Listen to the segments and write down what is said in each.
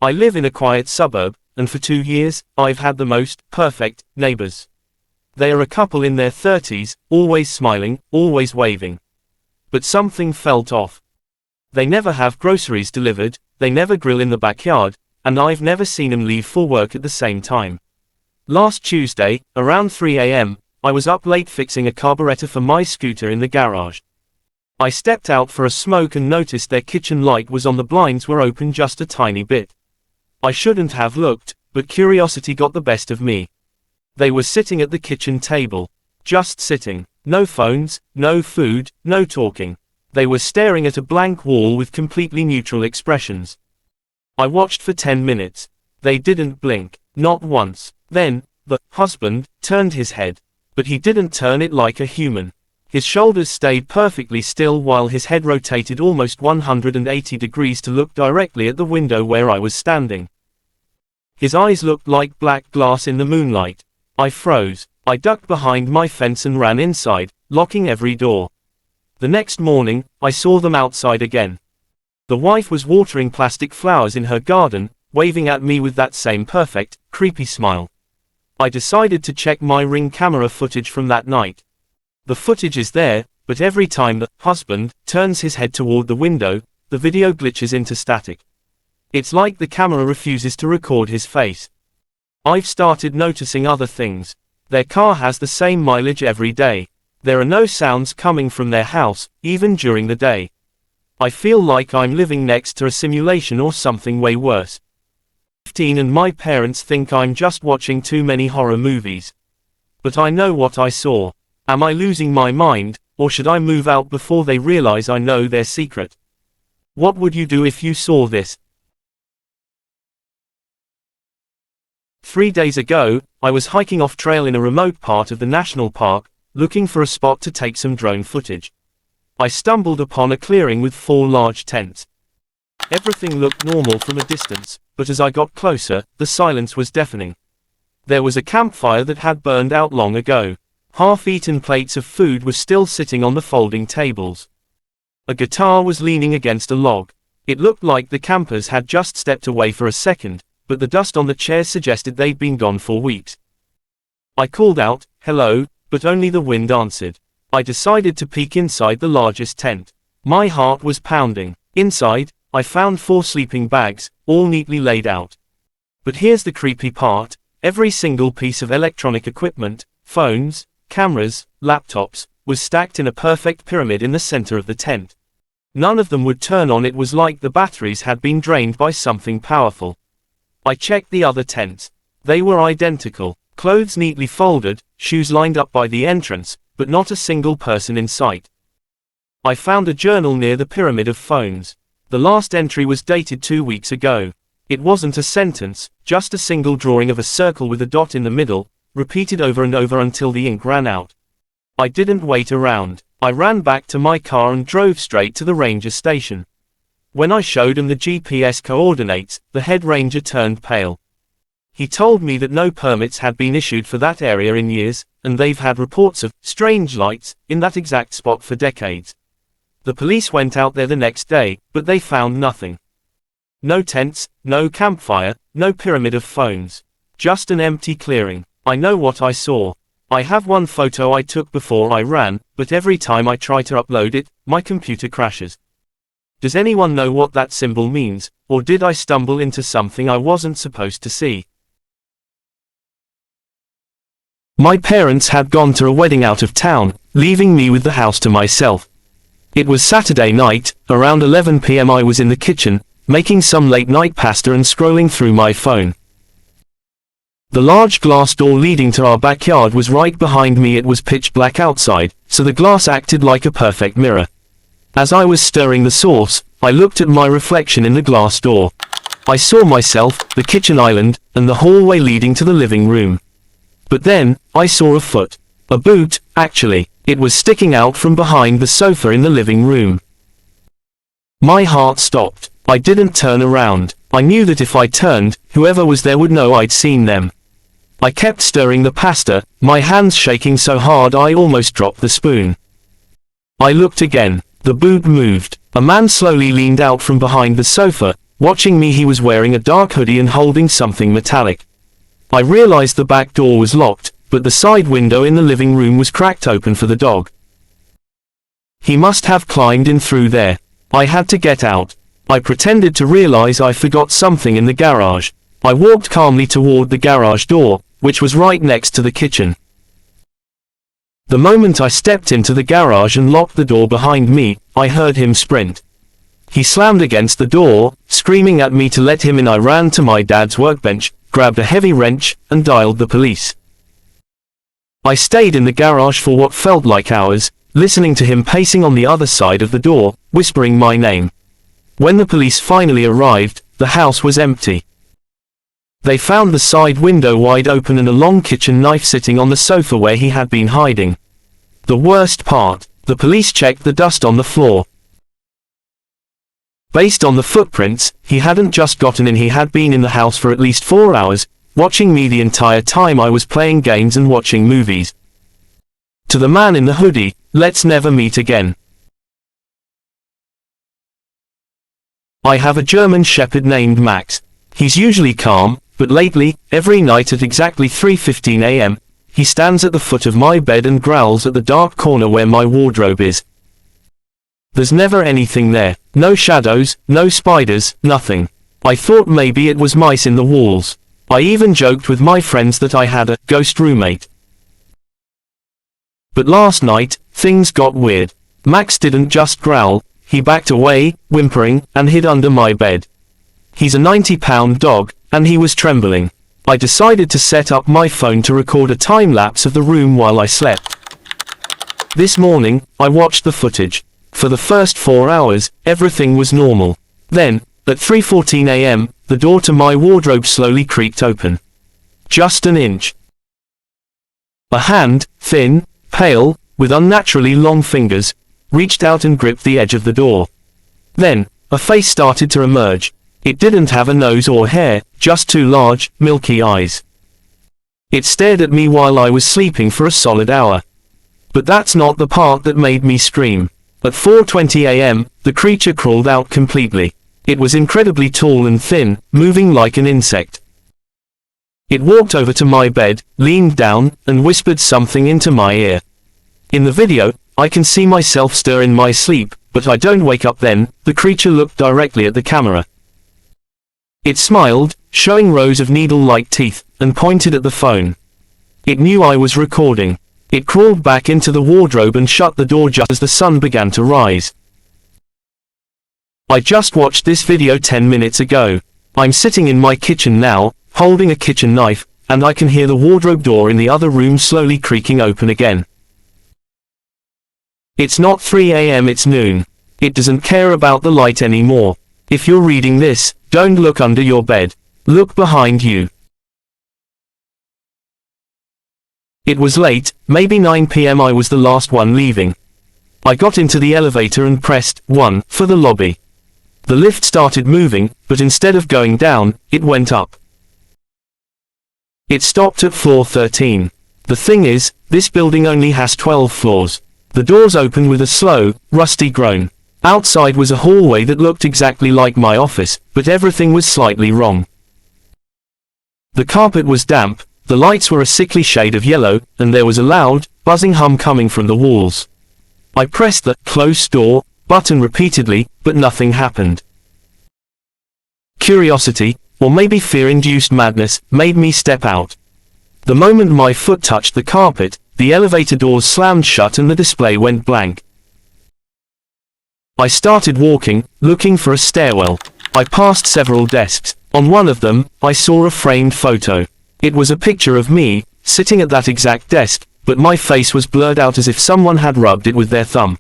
I live in a quiet suburb, and for 2 years, I've had the most perfect neighbors. They are a couple in their 30s, always smiling, always waving. But something felt off. They never have groceries delivered, they never grill in the backyard, and I've never seen them leave for work at the same time. Last Tuesday, around 3 a.m., I was up late fixing a carburetor for my scooter in the garage. I stepped out for a smoke and noticed their kitchen light was on. The blinds were open just a tiny bit. I shouldn't have looked, but curiosity got the best of me. They were sitting at the kitchen table. Just sitting. No phones, no food, no talking. They were staring at a blank wall with completely neutral expressions. I watched for 10 minutes. They didn't blink. Not once. Then, the husband turned his head. But he didn't turn it like a human. His shoulders stayed perfectly still while his head rotated almost 180 degrees to look directly at the window where I was standing. His eyes looked like black glass in the moonlight. I froze. I ducked behind my fence and ran inside, locking every door. The next morning, I saw them outside again. The wife was watering plastic flowers in her garden, waving at me with that same perfect, creepy smile. I decided to check my Ring camera footage from that night. The footage is there, but every time the husband turns his head toward the window, the video glitches into static. It's like the camera refuses to record his face. I've started noticing other things. Their car has the same mileage every day. There are no sounds coming from their house, even during the day. I feel like I'm living next to a simulation or something way worse. 15 and my parents think I'm just watching too many horror movies. But I know what I saw. Am I losing my mind, or should I move out before they realize I know their secret? What would you do if you saw this? 3 days ago, I was hiking off trail in a remote part of the national park, looking for a spot to take some drone footage. I stumbled upon a clearing with 4 large tents. Everything looked normal from a distance, but as I got closer, the silence was deafening. There was a campfire that had burned out long ago. Half-eaten plates of food were still sitting on the folding tables. A guitar was leaning against a log. It looked like the campers had just stepped away for a second, but the dust on the chairs suggested they'd been gone for weeks. I called out, "Hello," but only the wind answered. I decided to peek inside the largest tent. My heart was pounding. Inside, I found 4 sleeping bags, all neatly laid out. But here's the creepy part: every single piece of electronic equipment, phones, cameras, laptops, was stacked in a perfect pyramid in the center of the tent. None of them would turn on. It was like the batteries had been drained by something powerful. I checked the other tents. They were identical. Clothes neatly folded, shoes lined up by the entrance, but not a single person in sight. I found a journal near the pyramid of phones. The last entry was dated 2 weeks ago. It wasn't a sentence, just a single drawing of a circle with a dot in the middle, repeated over and over until the ink ran out. I didn't wait around. I ran back to my car and drove straight to the ranger station. When I showed him the GPS coordinates, the head ranger turned pale. He told me that no permits had been issued for that area in years, and they've had reports of strange lights in that exact spot for decades. The police went out there the next day, but they found nothing. No tents, no campfire, no pyramid of phones. Just an empty clearing. I know what I saw. I have one photo I took before I ran, but every time I try to upload it, my computer crashes. Does anyone know what that symbol means, or did I stumble into something I wasn't supposed to see? My parents had gone to a wedding out of town, leaving me with the house to myself. It was Saturday night. Around 11 p.m. I was in the kitchen, making some late-night pasta and scrolling through my phone. The large glass door leading to our backyard was right behind me. It was pitch black outside, so the glass acted like a perfect mirror. As I was stirring the sauce, I looked at my reflection in the glass door. I saw myself, the kitchen island, and the hallway leading to the living room. But then, I saw a foot. A boot, actually. It was sticking out from behind the sofa in the living room. My heart stopped. I didn't turn around. I knew that if I turned, whoever was there would know I'd seen them. I kept stirring the pasta, my hands shaking so hard I almost dropped the spoon. I looked again. The boot moved. A man slowly leaned out from behind the sofa, Watching me, he was wearing a dark hoodie and holding something metallic. I realized the back door was locked, but the side window in the living room was cracked open for the dog. He must have climbed in through there. I had to get out. I pretended to realize I forgot something in the garage. I walked calmly toward the garage door, which was right next to the kitchen. The moment I stepped into the garage and locked the door behind me, I heard him sprint. He slammed against the door, screaming at me to let him in. I ran to my dad's workbench, grabbed a heavy wrench, and dialed the police. I stayed in the garage for what felt like hours, listening to him pacing on the other side of the door, whispering my name. When the police finally arrived, the house was empty. They found the side window wide open and a long kitchen knife sitting on the sofa where he had been hiding. The worst part, the police checked the dust on the floor. Based on the footprints, he hadn't just gotten in, he had been in the house for at least 4 hours, watching me the entire time I was playing games and watching movies. To the man in the hoodie, let's never meet again. I have a German Shepherd named Max. He's usually calm, but lately, every night at exactly 3:15 a.m., he stands at the foot of my bed and growls at the dark corner where my wardrobe is. There's never anything there. No shadows, no spiders, nothing. I thought maybe it was mice in the walls. I even joked with my friends that I had a ghost roommate. But last night, things got weird. Max didn't just growl, he backed away, whimpering, and hid under my bed. He's a 90-pound dog, and he was trembling. I decided to set up my phone to record a time-lapse of the room while I slept. This morning, I watched the footage. For the first 4 hours, everything was normal. Then, at 3:14 a.m., the door to my wardrobe slowly creaked open. Just an inch. A hand, thin, pale, with unnaturally long fingers, reached out and gripped the edge of the door. Then, a face started to emerge. It didn't have a nose or hair, just 2 large, milky eyes. It stared at me while I was sleeping for a solid hour. But that's not the part that made me scream. At 4:20 a.m., the creature crawled out completely. It was incredibly tall and thin, moving like an insect. It walked over to my bed, leaned down, and whispered something into my ear. In the video, I can see myself stir in my sleep, but I don't wake up then. The creature looked directly at the camera. It smiled, showing rows of needle-like teeth, and pointed at the phone. It knew I was recording. It crawled back into the wardrobe and shut the door just as the sun began to rise. I just watched this video 10 minutes ago. I'm sitting in my kitchen now, holding a kitchen knife, and I can hear the wardrobe door in the other room slowly creaking open again. It's not 3 a.m., it's noon. It doesn't care about the light anymore. If you're reading this, don't look under your bed. Look behind you. It was late, maybe 9 p.m. I was the last one leaving. I got into the elevator and pressed 1 for the lobby. The lift started moving, but instead of going down, it went up. It stopped at floor 13. The thing is, this building only has 12 floors. The doors opened with a slow, rusty groan. Outside was a hallway that looked exactly like my office, but everything was slightly wrong. The carpet was damp, the lights were a sickly shade of yellow, and there was a loud, buzzing hum coming from the walls. I pressed the close door button repeatedly, but nothing happened. Curiosity, or maybe fear-induced madness, made me step out. The moment my foot touched the carpet, the elevator doors slammed shut and the display went blank. I started walking, looking for a stairwell. I passed several desks. On one of them, I saw a framed photo. It was a picture of me, sitting at that exact desk, but my face was blurred out as if someone had rubbed it with their thumb.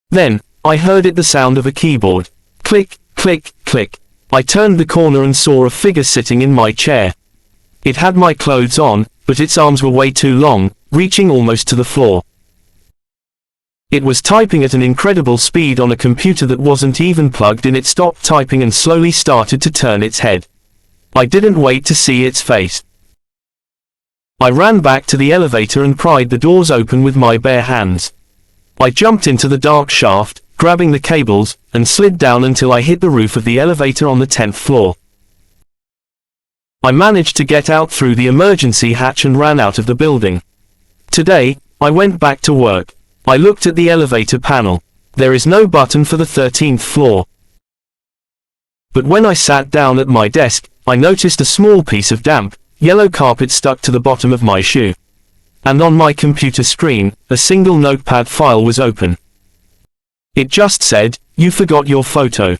Then, I heard the sound of a keyboard. Click, click, click. I turned the corner and saw a figure sitting in my chair. It had my clothes on, but its arms were way too long, reaching almost to the floor. It was typing at an incredible speed on a computer that wasn't even plugged in. It stopped typing and slowly started to turn its head. I didn't wait to see its face. I ran back to the elevator and pried the doors open with my bare hands. I jumped into the dark shaft, grabbing the cables, and slid down until I hit the roof of the elevator on the 10th floor. I managed to get out through the emergency hatch and ran out of the building. Today, I went back to work. I looked at the elevator panel. There is no button for the 13th floor. But when I sat down at my desk, I noticed a small piece of damp, yellow carpet stuck to the bottom of my shoe. And on my computer screen, a single notepad file was open. It just said, "You forgot your photo."